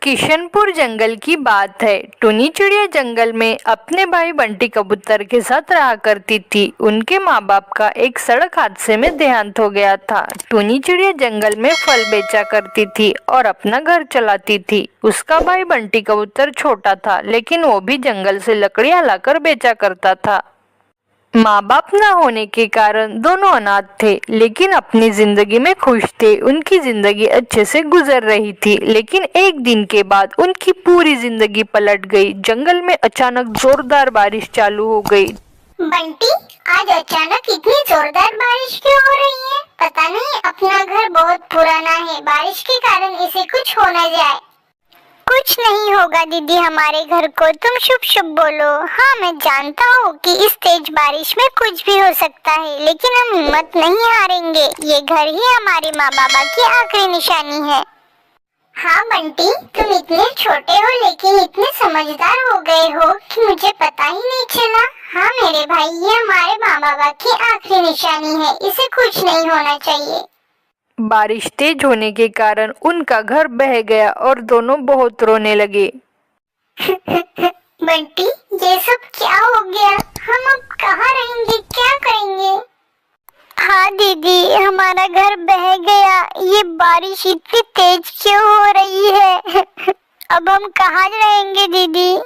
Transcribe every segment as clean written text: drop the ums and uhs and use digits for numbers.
किशनपुर जंगल की बात है। टुनी चिड़िया जंगल में अपने भाई बंटी कबूतर के साथ रहा करती थी। उनके माँ बाप का एक सड़क हादसे में देहांत हो गया था। टुनी चिड़िया जंगल में फल बेचा करती थी और अपना घर चलाती थी। उसका भाई बंटी कबूतर छोटा था, लेकिन वो भी जंगल से लकड़ियाँ लाकर बेचा करता था। माँ बाप न होने के कारण दोनों अनाथ थे, लेकिन अपनी जिंदगी में खुश थे। उनकी जिंदगी अच्छे से गुजर रही थी, लेकिन एक दिन के बाद उनकी पूरी जिंदगी पलट गई। जंगल में अचानक जोरदार बारिश चालू हो गई। बंटी, आज अचानक इतनी जोरदार बारिश क्यों हो रही है? पता नहीं, अपना घर बहुत पुराना है, बारिश के कारण इसे कुछ हो न जाए। कुछ नहीं होगा दीदी, हमारे घर को तुम शुभ शुभ बोलो। हाँ, मैं जानता हूँ कि इस तेज बारिश में कुछ भी हो सकता है, लेकिन हम हिम्मत नहीं हारेंगे। ये घर ही हमारे माँ बाबा की आखिरी निशानी है। हाँ बंटी, तुम इतने छोटे हो लेकिन इतने समझदार हो गए हो कि मुझे पता ही नहीं चला। हाँ मेरे भाई, ये हमारे माँ बाबा की आखिरी निशानी है, इसे कुछ नहीं होना चाहिए। बारिश तेज होने के कारण उनका घर बह गया और दोनों बहुत रोने लगे। बंटी, ये सब क्या हो गया? हम अब कहाँ रहेंगे, क्या करेंगे? हाँ दीदी, हमारा घर बह गया। ये बारिश इतनी तेज क्यों हो रही है? अब हम कहाँ रहेंगे दीदी?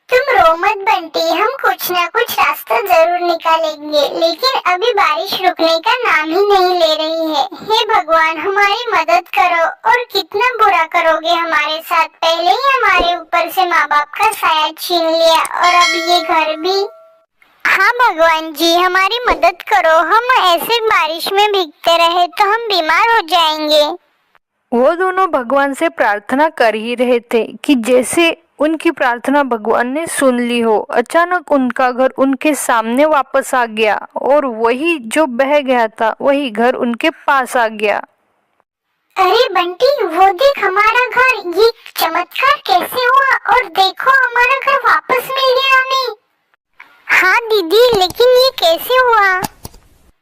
तुम रो मत बंटी, हम कुछ ना कुछ रास्ता जरूर निकालेंगे, लेकिन अभी बारिश रुकने का नाम ही नहीं ले रही है। हे भगवान, हमारी मदद करो। और कितना बुरा करोगे हमारे साथ? पहले ही हमारे ऊपर से माँ बाप का साया छीन लिया और अब ये घर भी। हाँ भगवान जी, हमारी मदद करो। हम ऐसे बारिश में भीगते रहे तो हम बीमार हो जाएंगे। वो दोनों भगवान से प्रार्थना कर ही रहे थे कि जैसे उनकी प्रार्थना भगवान ने सुन ली हो। अचानक उनका घर उनके सामने वापस आ गया और वही जो बह गया था वही घर उनके पास आ गया। अरे बंटी, वो देख हमारा घर। ये चमत्कार कैसे हुआ? और देखो, हमारा घर वापस मिल गया हमें। हाँ दीदी, लेकिन ये कैसे हुआ?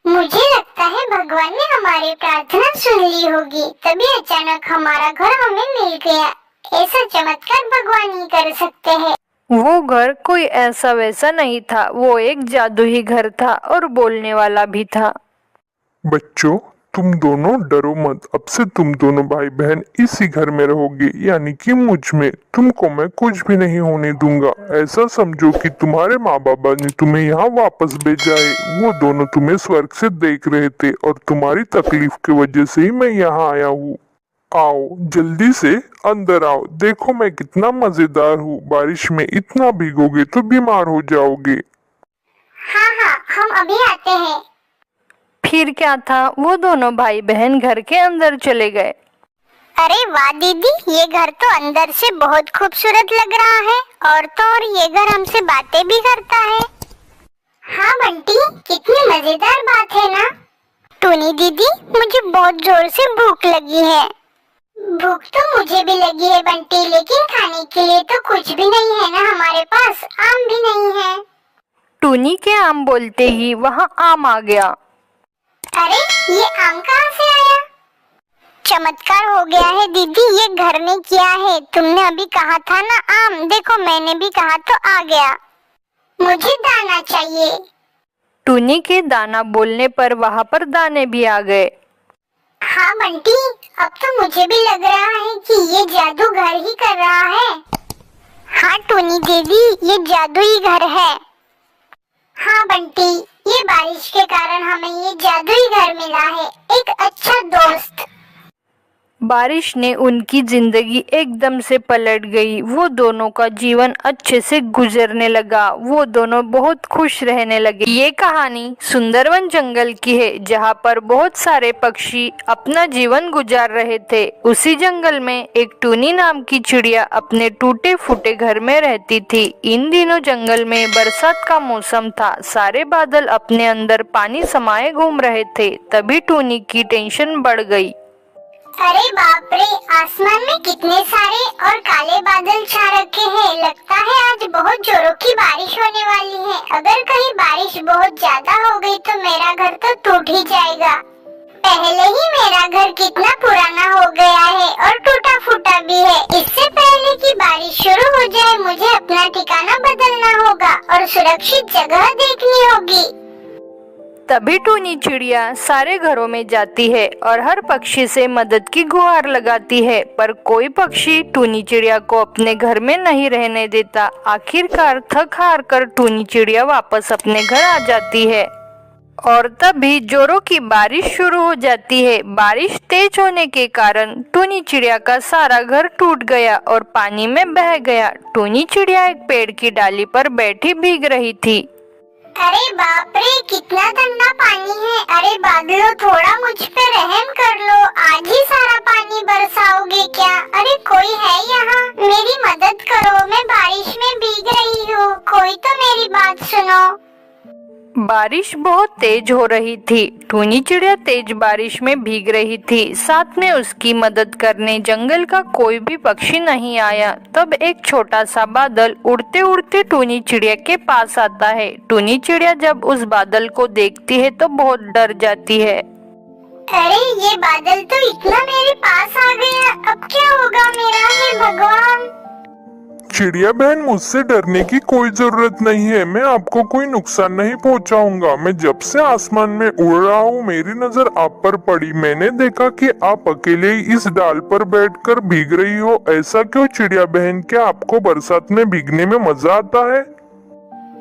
मुझे लगता है भगवान ने हमारी प्रार्थना सुन ली होगी, तभी अचानक हमारा घर हमें मिल गया। ऐसा चमत्कार भगवान ही कर सकते हैं। वो घर कोई ऐसा वैसा नहीं था, वो एक जादुई घर था और बोलने वाला भी था। बच्चों, तुम दोनों डरो मत। अब से तुम दोनों भाई बहन इसी घर में रहोगे, यानी कि मुझ में। तुमको मैं कुछ भी नहीं होने दूंगा। ऐसा समझो कि तुम्हारे माँ बाबा ने तुम्हें यहाँ वापस भेजा है। वो दोनों तुम्हें स्वर्ग से देख रहे थे और तुम्हारी तकलीफ की वजह से ही मैं यहाँ आया हूँ। आओ, जल्दी से अंदर आओ। देखो मैं कितना मजेदार हूँ। बारिश में इतना भीगोगे तो बीमार हो जाओगे। हाँ हाँ, हम अभी आते हैं। फिर क्या था, वो दोनों भाई बहन घर के अंदर चले गए। अरे वाह दीदी, ये घर तो अंदर से बहुत खूबसूरत लग रहा है। और तो और ये घर हमसे बातें भी करता है। हाँ बंटी, कितनी मजेदार बात है ना? टूनी दीदी, मुझे बहुत जोर से भूख लगी है। भूख तो मुझे भी लगी है बंटी, लेकिन खाने के लिए तो कुछ भी नहीं है ना हमारे पास। आम भी नहीं है। टूनी के आम बोलते ही वहाँ आम आ गया। अरे, ये आम कहाँ से आया? चमत्कार हो गया है दीदी, ये घर ने किया है। तुमने अभी कहा था ना आम, देखो मैंने भी कहा तो आ गया। मुझे दाना चाहिए। टूनी के दाना बोलने पर वहाँ पर दाने भी आ गए। हाँ बंटी, अब तो मुझे भी लग रहा है कि ये जादू घर ही कर रहा है। हाँ टूनी दीदी, ये जादुई घर है। हाँ बंटी, ये बारिश के कारण हमें ये जादुई घर मिला है, एक अच्छा दोस्त। बारिश ने उनकी जिंदगी एकदम से पलट गई। वो दोनों का जीवन अच्छे से गुजरने लगा। वो दोनों बहुत खुश रहने लगे। ये कहानी सुंदरवन जंगल की है, जहाँ पर बहुत सारे पक्षी अपना जीवन गुजार रहे थे। उसी जंगल में एक टूनी नाम की चिड़िया अपने टूटे फूटे घर में रहती थी। इन दिनों जंगल में बरसात का मौसम था। सारे बादल अपने अंदर पानी समाये घूम रहे थे। तभी टूनी की टेंशन बढ़ गई। अरे बाप रे, आसमान में कितने सारे और काले बादल छा रखे हैं। लगता है आज बहुत जोरों की बारिश होने वाली है। अगर कहीं बारिश बहुत ज्यादा हो गई तो मेरा घर तो टूट ही जाएगा। पहले ही मेरा घर कितना पुराना हो गया है और टूटा फूटा भी है। इससे बारिश शुरू हो जाए मुझे अपना ठिकाना बदलना होगा और सुरक्षित जगह देखनी होगी। तभी टूनी चिड़िया सारे घरों में जाती है और हर पक्षी से मदद की गुहार लगाती है, पर कोई पक्षी टूनी चिड़िया को अपने घर में नहीं रहने देता। आखिरकार थक हार कर टूनी चिड़िया वापस अपने घर आ जाती है और तभी जोरों की बारिश शुरू हो जाती है। बारिश तेज होने के कारण टूनी चिड़िया का सारा घर टूट गया और पानी में बह गया। टूनी चिड़िया एक पेड़ की डाली पर बैठी भीग रही थी। अरे बाप रे, कितना ठंडा पानी है। अरे बादलों, थोड़ा मुझ पे रहम कर लो, आज ही सारा पानी बरसाओगे क्या? अरे कोई है यहाँ? मेरी मदद करो, मैं बारिश में भीग रही हूँ, कोई तो मेरी बात सुनो। बारिश बहुत तेज हो रही थी। टूनी चिड़िया तेज बारिश में भीग रही थी, साथ में उसकी मदद करने जंगल का कोई भी पक्षी नहीं आया। तब एक छोटा सा बादल उड़ते उड़ते टूनी चिड़िया के पास आता है। टूनी चिड़िया जब उस बादल को देखती है तो बहुत डर जाती है। अरे ये बादल तो इतना मेरे पास आ गया, अब क्या होगा मेरा? हे भगवान! चिड़िया बहन, मुझसे डरने की कोई जरूरत नहीं है। मैं आपको कोई नुकसान नहीं पहुंचाऊंगा। मैं जब से आसमान में उड़ रहा हूँ मेरी नजर आप पर पड़ी। मैंने देखा कि आप अकेले ही इस डाल पर बैठकर भीग रही हो। ऐसा क्यों चिड़िया बहन? क्या आपको बरसात में भीगने में मजा आता है?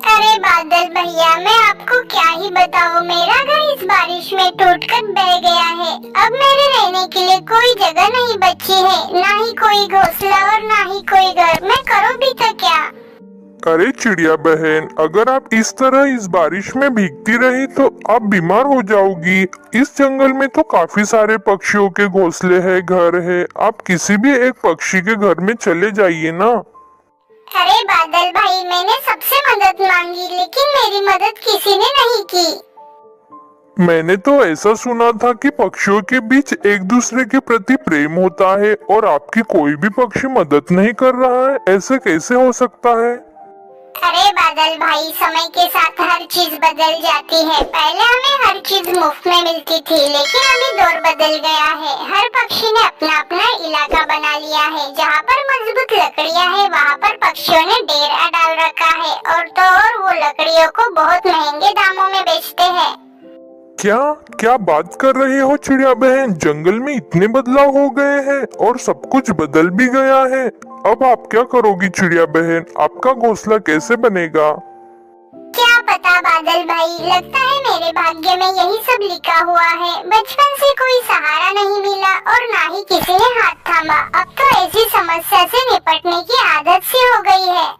अरे बादल भैया, मैं आपको क्या ही बताऊं, मेरा घर इस बारिश में टूटकर बह गया है। अब मेरे रहने के लिए कोई जगह नहीं बची है, ना ही कोई घोंसला और ना ही कोई घर। मैं करूं भी तो क्या? अरे चिड़िया बहन, अगर आप इस तरह इस बारिश में भीगती रही तो आप बीमार हो जाओगी। इस जंगल में तो काफी सारे पक्षियों के घोंसले हैं, घर है। आप किसी भी एक पक्षी के घर में चले जाइए ना। अरे बादल भाई, मैंने सबसे मदद मांगी लेकिन मेरी मदद किसी ने नहीं की। मैंने तो ऐसा सुना था कि पक्षियों के बीच एक दूसरे के प्रति प्रेम होता है और आपकी कोई भी पक्षी मदद नहीं कर रहा है। ऐसे कैसे हो सकता है? अरे बादल भाई, समय के साथ हर चीज बदल जाती है। पहले हमें हर चीज मुफ्त में मिलती थी, लेकिन अभी दौर बदल गया है। हर पक्षी ने अपना अपना इलाका बना लिया है। जहाँ पर मजबूत लकड़ियाँ है वहाँ पर पक्षियों ने डेरा डाल रखा है, और तो और वो लकड़ियों को बहुत महंगे दामों में बेचते हैं। क्या बात कर रही हो चिड़िया बहन? जंगल में इतने बदलाव हो गए हैं और सब कुछ बदल भी गया है। अब आप क्या करोगी चिड़िया बहन? आपका घोंसला कैसे बनेगा? क्या पता बादल भाई, लगता है मेरे भाग्य में यही सब लिखा हुआ है। बचपन से कोई सहारा नहीं मिला और ना ही किसी ने हाथ थामा। अब तो ऐसी समस्या से निपटने की आदत सी हो गई है।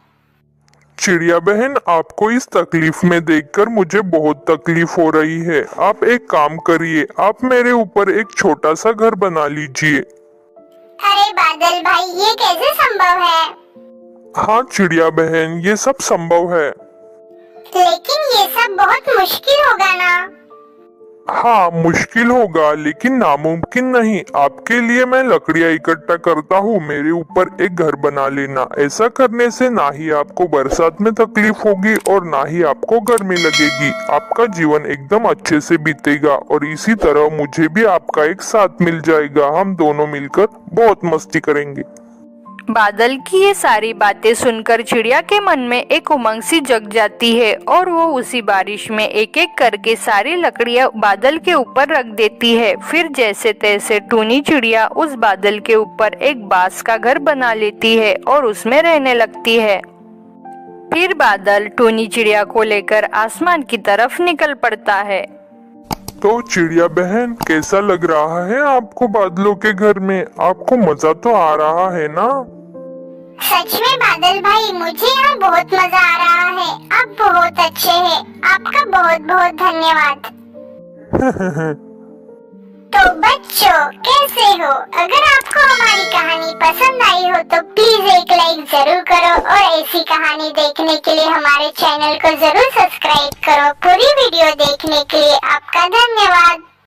चिड़िया बहन, आपको इस तकलीफ में देखकर मुझे बहुत तकलीफ हो रही है। आप एक काम करिए, आप मेरे ऊपर एक छोटा सा घर बना लीजिए। अरे बादल भाई, ये कैसे संभव है? हाँ चिड़िया बहन, ये सब संभव है। लेकिन ये सब बहुत मुश्किल होगा ना? हाँ मुश्किल होगा, लेकिन नामुमकिन नहीं। आपके लिए मैं लकड़ियाँ इकट्ठा करता हूँ, मेरे ऊपर एक घर बना लेना। ऐसा करने से ना ही आपको बरसात में तकलीफ होगी और ना ही आपको गर्मी लगेगी। आपका जीवन एकदम अच्छे से बीतेगा और इसी तरह मुझे भी आपका एक साथ मिल जाएगा। हम दोनों मिलकर बहुत मस्ती करेंगे। बादल की ये सारी बातें सुनकर चिड़िया के मन में एक उमंग सी जग जाती है और वो उसी बारिश में एक एक करके सारी लकड़ियां बादल के ऊपर रख देती है। फिर जैसे तैसे टूनी चिड़िया उस बादल के ऊपर एक बांस का घर बना लेती है और उसमें रहने लगती है। फिर बादल टूनी चिड़िया को लेकर आसमान की तरफ निकल पड़ता है। तो चिड़िया बहन, कैसा लग रहा है आपको बादलों के घर में? आपको मजा तो आ रहा है ना? सच में बादल भाई, मुझे यहाँ बहुत मजा आ रहा है। आप बहुत अच्छे हैं, आपका बहुत बहुत धन्यवाद। तो बच्चों, कैसे हो? अगर आपको हमारी कहानी पसंद आई हो तो प्लीज एक लाइक जरूर करो और ऐसी कहानी देखने के लिए हमारे चैनल को जरूर सब्सक्राइब करो। पूरी वीडियो देखने के लिए आपका धन्यवाद।